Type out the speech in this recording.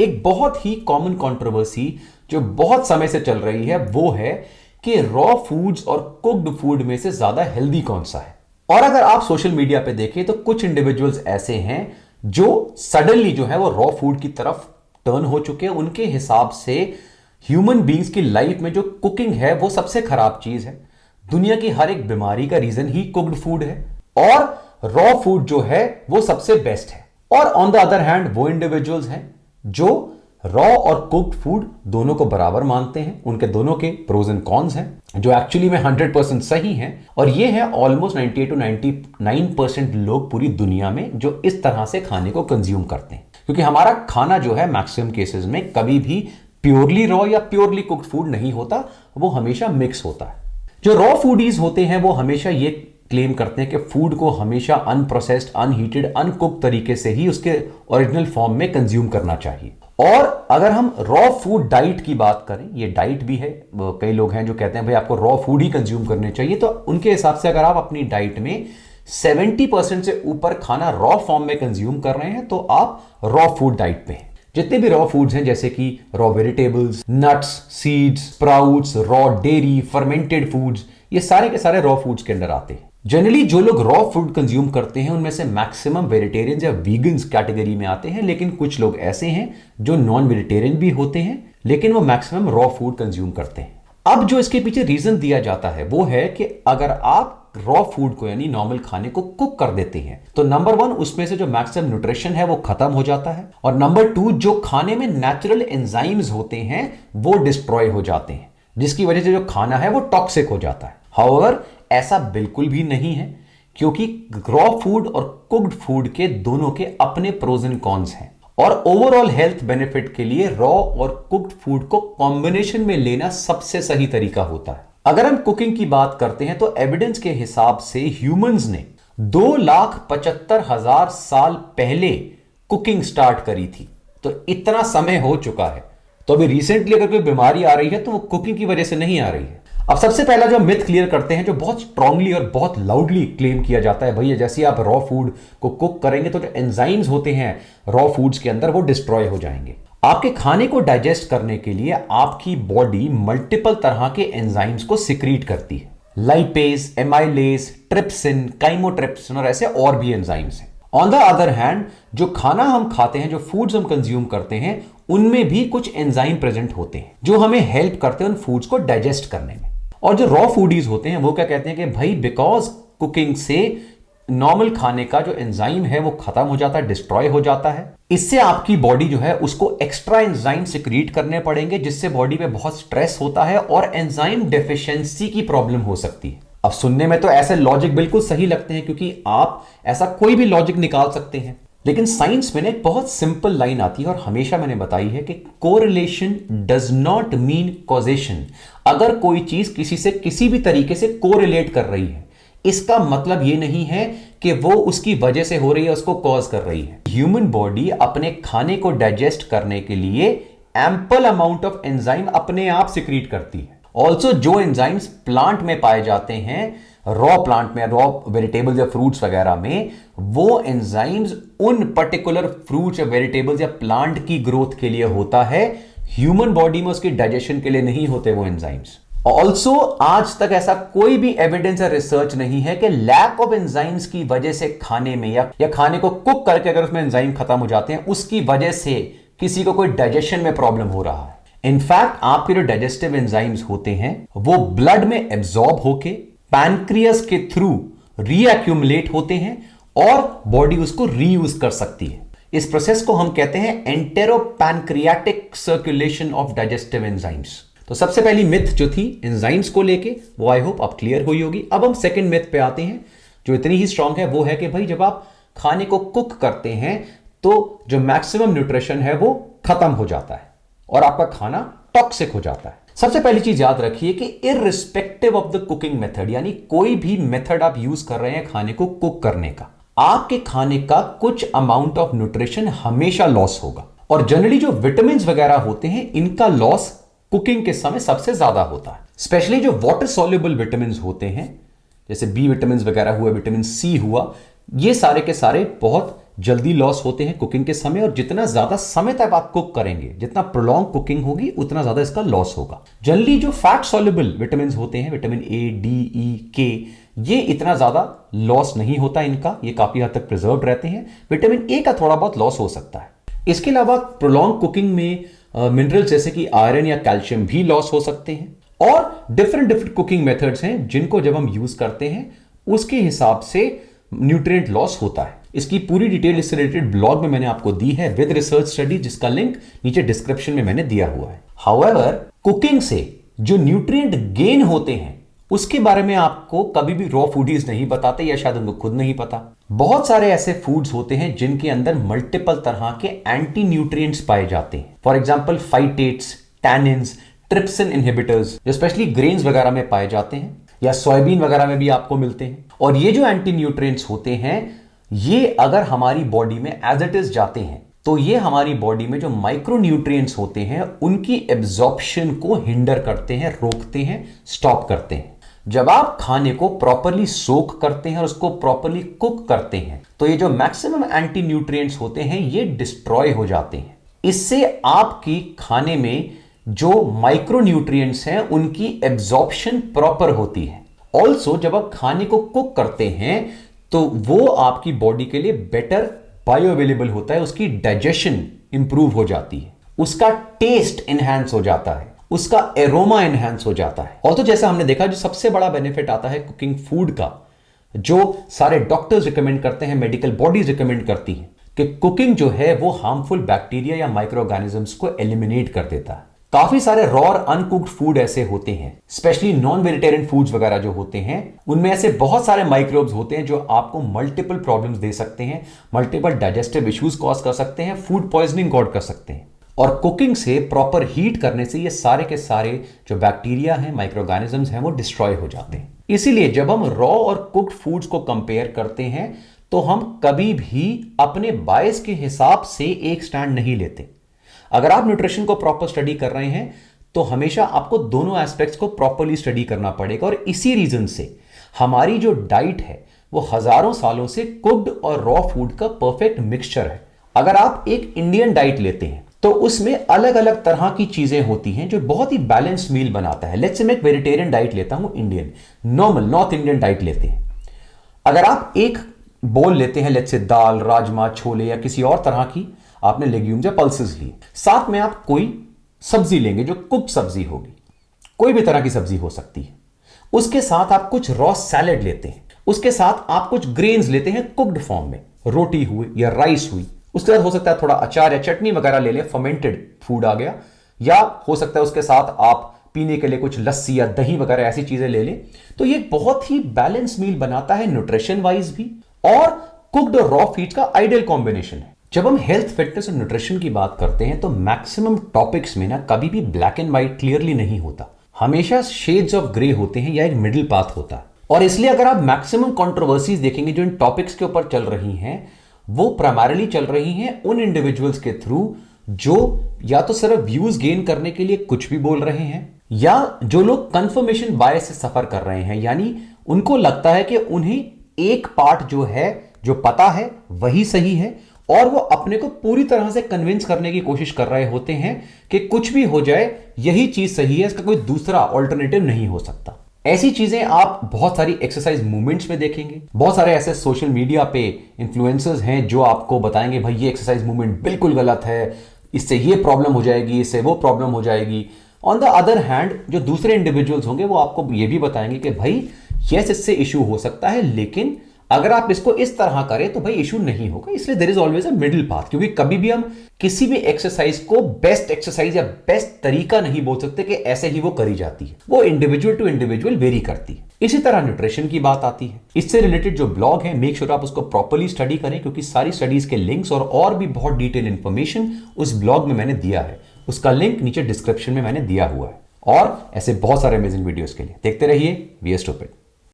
एक बहुत ही common controversy जो बहुत समय से चल रही है वो है कि रॉ फूड्स और कुक्ड फूड में से ज्यादा हेल्दी कौन सा है। और अगर आप सोशल मीडिया पे देखें तो कुछ इंडिविजुअल्स ऐसे हैं जो सडनली जो है वो रॉ फूड की तरफ टर्न हो चुके हैं। उनके हिसाब से ह्यूमन बींग्स की लाइफ में जो कुकिंग है वो सबसे खराब चीज है। दुनिया की हर एक बीमारी का रीजन ही कुक्ड फूड है और रॉ फूड जो है वो सबसे बेस्ट है। और ऑन द अदर हैंड वो इंडिविजुअल्स हैं जो रॉ और कुक्ड फूड दोनों को बराबर मानते हैं। उनके दोनों के प्रोज एंड कॉन्स हैं जो एक्चुअली में 100% सही हैं। और ये है ऑलमोस्ट 98 to 99% लोग पूरी दुनिया में जो इस तरह से खाने को कंज्यूम करते हैं, क्योंकि हमारा खाना जो है मैक्सिमम केसेस में कभी भी प्योरली रॉ या प्योरली कुक्ड फूड नहीं होता, वो हमेशा मिक्स होता है। जो रॉ फूडीज होते हैं वो हमेशा ये क्लेम करते हैं कि फूड को हमेशा अनप्रोसेस्ड, अनहीटेड, अनकुक्ड तरीके से ही उसके ओरिजिनल फॉर्म में कंज्यूम करना चाहिए। और अगर हम रॉ फूड डाइट की बात करें, ये डाइट भी है, कई लोग हैं जो कहते हैं भाई आपको रॉ फूड ही कंज्यूम करने चाहिए, तो उनके हिसाब से अगर आप अपनी डाइट में 70% से ऊपर खाना रॉ फॉर्म में कंज्यूम कर रहे हैं तो आप रॉ फूड डाइट पे हैं। जितने भी रॉ फूड्स हैं जैसे कि raw vegetables, nuts, seeds, sprouts, raw dairy, fermented foods, ये सारे के सारे रॉ फूड्स के अंदर आते हैं। जनरली जो लोग रॉ फूड कंज्यूम करते हैं उनमें से मैक्सिमम वेजिटेरियंस या वीगन्स कैटेगरी में आते हैं, लेकिन कुछ लोग ऐसे हैं जो नॉन वेजिटेरियन भी होते हैं लेकिन वो मैक्सिमम रॉ फूड कंज्यूम करते हैं। अब जो इसके पीछे रीजन दिया जाता है वो है कि अगर आप रॉ फूड को यानी नॉर्मल खाने को कुक कर देते हैं तो नंबर 1 उसमें से जो मैक्सिमम न्यूट्रिशन है वो खत्म हो जाता है, और नंबर 2 जो खाने में नेचुरल एंजाइम्स होते हैं वो डिस्ट्रॉय हो जाते हैं, जिसकी वजह से जो खाना है वो टॉक्सिक हो जाता है। हाउएवर ऐसा बिल्कुल भी नहीं है, क्योंकि रॉ फूड और कुक्ड फूड के दोनों के अपने प्रोज एंड कॉन्स हैं, और ओवरऑल हेल्थ बेनिफिट के लिए रॉ और कुक्ड फूड को कॉम्बिनेशन में लेना सबसे सही तरीका होता है। अगर हम कुकिंग की बात करते हैं तो एविडेंस के हिसाब से ह्यूमंस ने 2,75,000 साल पहले कुकिंग स्टार्ट करी थी, तो इतना समय हो चुका है। तो अभी रिसेंटली अगर कोई बीमारी आ रही है तो वो कुकिंग की वजह से नहीं आ रही है। अब सबसे पहला जो मिथ क्लियर करते हैं, जो बहुत स्ट्रांगली और बहुत लाउडली क्लेम किया जाता है, भैया जैसे आप रॉ फूड को कुक करेंगे तो जो एंजाइम्स होते हैं रॉ फूड्स के अंदर वो डिस्ट्रॉय हो जाएंगे। आपके खाने को डाइजेस्ट करने के लिए आपकी बॉडी मल्टीपल तरह के एंजाइम्स को सिक्रीट करती है, लाइपेज, एमाइलेज, ट्रिप्सिन, काइमोट्रिप्सिन और ऐसे और भी एंजाइम्स हैं। ऑन द अदर हैंड जो खाना हम खाते हैं, जो फूड्स हम कंज्यूम करते हैं, उनमें भी कुछ एंजाइम प्रेजेंट होते हैं जो हमें हेल्प करते हैं उन फूड्स को डाइजेस्ट करने में। और जो रॉ फूडीज होते हैं वो क्या कहते हैं कि भाई बिकॉज कुकिंग से नॉर्मल खाने का जो एंजाइम है वो खत्म हो जाता है, डिस्ट्रॉय हो जाता है, इससे आपकी बॉडी जो है उसको एक्स्ट्रा एंजाइम सिक्रीट करने पड़ेंगे, जिससे बॉडी पे बहुत स्ट्रेस होता है और एंजाइम डेफिशिएंसी की प्रॉब्लम हो सकती है। अब सुनने में तो ऐसे लॉजिक बिल्कुल सही लगते हैं क्योंकि आप ऐसा कोई भी लॉजिक निकाल सकते हैं, लेकिन साइंस में एक बहुत सिंपल लाइन आती है और हमेशा मैंने बताई है कि correlation does not mean causation. अगर कोई चीज किसी से किसी भी तरीके से कोरिलेट कर रही है, इसका मतलब यह नहीं है कि वो उसकी वजह से हो रही है, उसको कॉज कर रही है। ह्यूमन बॉडी अपने खाने को डाइजेस्ट करने के लिए एम्पल अमाउंट ऑफ एंजाइम अपने आप सिक्रीट करती है। ऑल्सो जो एंजाइम्स प्लांट में पाए जाते हैं, रॉ प्लांट में, रॉ वेजिटेबल्स या फ्रूट्स वगैरह में, वो एंजाइम्स उन पर्टिकुलर फ्रूट्स या वेजिटेबल्स या प्लांट की ग्रोथ के लिए होता है, ह्यूमन बॉडी में उसकी डाइजेशन के लिए नहीं होते वो एंजाइम्स। ऑल्सो आज तक ऐसा कोई भी एविडेंस या रिसर्च नहीं है कि लैक ऑफ एंजाइम्स की वजह से खाने में या खाने को कुक करके अगर उसमें एंजाइम खत्म हो जाते हैं उसकी वजह से किसी को कोई डाइजेशन में प्रॉब्लम हो रहा है। इनफैक्ट आपके जो डाइजेस्टिव एंजाइम्स होते हैं वो ब्लड में एब्जॉर्ब होके पैनक्रियास के थ्रू रीअक्यूमुलेट होते हैं और बॉडी उसको रीयूज कर सकती है। इस प्रोसेस को हम कहते हैं एंटेरोपैनक्रियाटिक सर्कुलेशन ऑफ डाइजेस्टिव एंजाइम्स। तो सबसे पहली मिथ जो थी एंजाइम्स को लेके वो आई होप अब क्लियर हुई होगी। अब हम सेकंड मिथ पे आते हैं जो इतनी ही स्ट्रांग है, वो है कि भाई जब आप खाने को कुक करते हैं तो जो मैक्सिमम न्यूट्रिशन है वो खत्म हो जाता है और आपका खाना टॉक्सिक हो जाता है। सबसे पहली चीज याद रखिए कि irrespective of the cooking method, यानी कोई भी मेथड आप यूज कर रहे हैं खाने को कुक करने का, आपके खाने का कुछ अमाउंट ऑफ न्यूट्रिशन हमेशा लॉस होगा। और जनरली जो विटामिन वगैरह होते हैं इनका लॉस कुकिंग के समय सबसे ज्यादा होता है। स्पेशली जो वाटर सॉल्युबल विटामिन होते हैं जैसे बी विटामिन वगैरह हुए, विटामिन सी हुआ, ये सारे के सारे बहुत जल्दी लॉस होते हैं कुकिंग के समय, और जितना ज्यादा समय तक आप कुक करेंगे, जितना प्रोलॉन्ग कुकिंग होगी, उतना ज्यादा इसका लॉस होगा। जनरली जो फैट सॉल्युबल विटामिन होते हैं, विटामिन ए, डी, ई, के, ये इतना ज्यादा लॉस नहीं होता इनका, ये काफी हद तक प्रिजर्व रहते हैं। विटामिन ए का थोड़ा बहुत लॉस हो सकता है। इसके अलावा प्रोलॉन्ग कुकिंग में मिनरल्स जैसे कि आयरन या कैल्शियम भी लॉस हो सकते हैं, और डिफरेंट कुकिंग मेथड्स हैं जिनको जब हम यूज करते हैं उसके हिसाब से न्यूट्रिएंट लॉस होता है। इसकी पूरी डिटेल इससे रिलेटेड ब्लॉग में मैंने आपको दी है विद रिसर्च स्टडी, जिसका लिंक नीचे डिस्क्रिप्शन में मैंने दिया हुआ है। हाउएवर, कुकिंग से जो न्यूट्रिएंट गेन होते हैं उसके बारे में आपको कभी भी रॉ फूडीज नहीं बताते, या शायद उनको खुद नहीं पता। बहुत सारे ऐसे फूड्स होते हैं जिनके अंदर मल्टीपल तरह के एंटी न्यूट्रिएंट्स पाए जाते हैं। For example phytates, tannins, trypsin inhibitors, जो स्पेशली ग्रेन्स वगैरह में पाए जाते हैं, या सोयाबीन वगैरह में भी आपको मिलते हैं। और ये जो एंटी न्यूट्रिएंट्स होते हैं, ये अगर हमारी बॉडी में एज इट इज जाते हैं तो ये हमारी बॉडी में जो माइक्रो न्यूट्रिएंट्स होते हैं उनकी एब्जॉर्प्शन को हिंडर करते हैं, रोकते हैं, स्टॉप करते हैं। जब आप खाने को प्रॉपरली सोक करते हैं और उसको प्रॉपरली कुक करते हैं तो ये जो मैक्सिमम एंटी न्यूट्रिएंट्स होते हैं ये डिस्ट्रॉय हो जाते हैं। इससे आपकी खाने में जो माइक्रो न्यूट्रिएंट्स हैं उनकी एब्जॉर्प्शन प्रॉपर होती है। ऑल्सो जब आप खाने को कुक करते हैं तो वो आपकी बॉडी के लिए बेटर बायो अवेलेबल होता है, उसकी डाइजेशन इंप्रूव हो जाती है, उसका टेस्ट एनहांस हो जाता है, उसका एरोमा एनहांस हो जाता है। और तो जैसा हमने देखा, जो सबसे बड़ा बेनिफिट आता है कुकिंग फूड का, जो सारे डॉक्टर्स रिकमेंड करते हैं, मेडिकल बॉडीज रिकमेंड करती हैं, कि कुकिंग जो है वो हार्मफुल बैक्टीरिया या माइक्रो ऑर्गेनिजम्स को एलिमिनेट कर देता है। काफी सारे रॉ और अनकुक्ड फूड ऐसे होते हैं, स्पेशली नॉन वेजिटेरियन फूड्स वगैरह जो होते हैं, उनमें ऐसे बहुत सारे माइक्रोब्स होते हैं जो आपको मल्टीपल प्रॉब्लम्स दे सकते हैं, मल्टीपल डाइजेस्टिव इश्यूज कॉज कर सकते हैं, फूड पॉइजनिंग कॉज कर सकते हैं। और कुकिंग से, प्रॉपर हीट करने से ये सारे के सारे जो बैक्टीरिया हैं, माइक्रो ऑर्गेनिजम्स हैं, वो डिस्ट्रॉय हो जाते हैं। इसीलिए जब हम रॉ और कुक्ड फूड्स को कंपेयर करते हैं तो हम कभी भी अपने बायस के हिसाब से एक स्टैंड नहीं लेते। अगर आप न्यूट्रिशन को प्रॉपर स्टडी कर रहे हैं तो हमेशा आपको दोनों एस्पेक्ट्स को प्रॉपरली स्टडी करना पड़ेगा। और इसी रीजन से हमारी जो डाइट है वो हजारों सालों से कुक्ड और रॉ फूड का परफेक्ट मिक्सचर है। अगर आप एक इंडियन डाइट लेते हैं तो उसमें अलग अलग तरह की चीजें होती हैं जो बहुत ही बैलेंस्ड मील बनाता है। लेट्स से मैं एक वेजिटेरियन डाइट लेता हूं, Indian normal north Indian diet लेते हैं। अगर आप एक बोल लेते हैं, लेट्स से दाल, राजमा, छोले या किसी और तरह की आपने लेग्यूम्स या पल्सेस लिए, साथ में आप कोई सब्जी लेंगे जो कुक्ड सब्जी होगी, कोई भी तरह की सब्जी हो सकती है। उसके साथ आप कुछ रॉ सैलेड लेते हैं, उसके साथ आप कुछ ग्रेन्स लेते हैं कुक्ड फॉर्म में, रोटी हुई या राइस हुई, उसके साथ हो सकता है थोड़ा अचार या चटनी वगैरह ले लें, फर्मेंटेड फूड आ गया, या हो सकता है उसके साथ आप पीने के लिए कुछ लस्सी या दही वगैरह ऐसी चीजें ले लें। तो ये बहुत ही बैलेंस मील बनाता है न्यूट्रिशन वाइज भी, और कुक्ड और रॉ फीड का आइडियल कॉम्बिनेशन है। जब हम हेल्थ, फिटनेस और न्यूट्रिशन की बात करते हैं तो मैक्सिमम टॉपिक्स में ना कभी भी ब्लैक एंड व्हाइट क्लियरली नहीं होता, हमेशा शेड्स ऑफ ग्रे होते हैं या एक मिडिल पाथ होता है। और इसलिए अगर आप मैक्सिमम कंट्रोवर्सीज देखेंगे जो इन टॉपिक्स के ऊपर चल रही हैं, वो प्राइमरीली चल रही हैं उन इंडिविजुअल्स के थ्रू जो या तो सिर्फ व्यूज गेन करने के लिए कुछ भी बोल रहे हैं, या जो लोग कंफर्मेशन बायस से सफर कर रहे हैं, यानी उनको लगता है कि उन्हें एक पार्ट जो है, जो पता है वही सही है, और वो अपने को पूरी तरह से कन्विंस करने की कोशिश कर रहे होते हैं कि कुछ भी हो जाए यही चीज सही है, इसका कोई दूसरा ऑल्टरनेटिव नहीं हो सकता। ऐसी चीजें आप बहुत सारी एक्सरसाइज मूवमेंट्स में देखेंगे। बहुत सारे ऐसे सोशल मीडिया पे इन्फ्लुएंसर्स हैं जो आपको बताएंगे भाई ये एक्सरसाइज मूवमेंट बिल्कुल गलत है, इससे ये प्रॉब्लम हो जाएगी, इससे वो प्रॉब्लम हो जाएगी। ऑन द अदर हैंड जो दूसरे इंडिविजुअल्स होंगे वो आपको ये भी बताएंगे कि भाई यस इससे इशू हो सकता है, लेकिन अगर आप इसको इस तरह करें तो भाई इशू नहीं होगा। इसलिए there is always a middle path, क्योंकि कभी भी हम किसी भी एक्सरसाइज को बेस्ट एक्सरसाइज या बेस्ट तरीका नहीं बोल सकते कि ऐसे ही वो करी जाती है, वो इंडिविजुअल टू इंडिविजुअल वेरी करती है। इसी तरह न्यूट्रिशन की बात आती है। इससे रिलेटेड जो ब्लॉग है मेक श्योर आप उसको प्रॉपर्ली स्टडी करें, क्योंकि सारी स्टडीज के लिंक्स और भी बहुत डिटेल इंफॉर्मेशन उस ब्लॉग में मैंने दिया है। उसका लिंक नीचे डिस्क्रिप्शन में मैंने दिया हुआ है। और ऐसे बहुत सारे अमेजिंग वीडियोस के लिए देखते रहिए वी आर स्टूपिड।